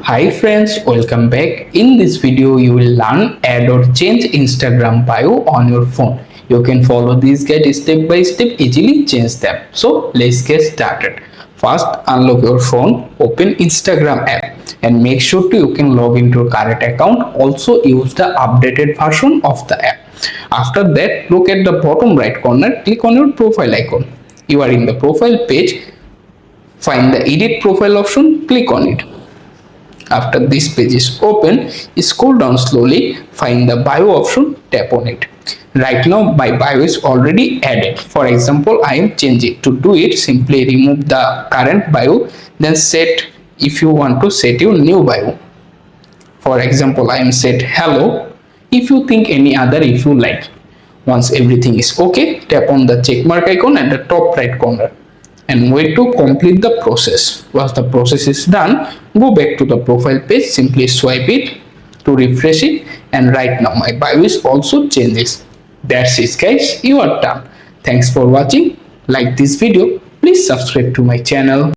Hi friends, welcome back. In this video, you will learn add or change Instagram bio on your phone. You can follow this guide step by step, easily change them. So let's get started. First, unlock your phone, open Instagram app and make sure you can log into your current account. Also use the updated version of the app. After that, look at the bottom right corner, click on your profile icon. You are in the profile page, find the edit profile option, click on it. After this page is open, scroll down slowly, find the bio option, tap on it. Right now my bio is already added. For example, I am changing. To do it, simply remove the current bio, then set if you want to set your new bio. For example, I am set hello. If you think any other, if you like. Once everything is okay, tap on the check mark icon at the top right corner and wait to complete the process. Once the process is done, go back to the profile page, simply swipe it to refresh it, and right now my bio is also changes. That's it guys, you are done. Thanks for watching. Like this video, please subscribe to my channel.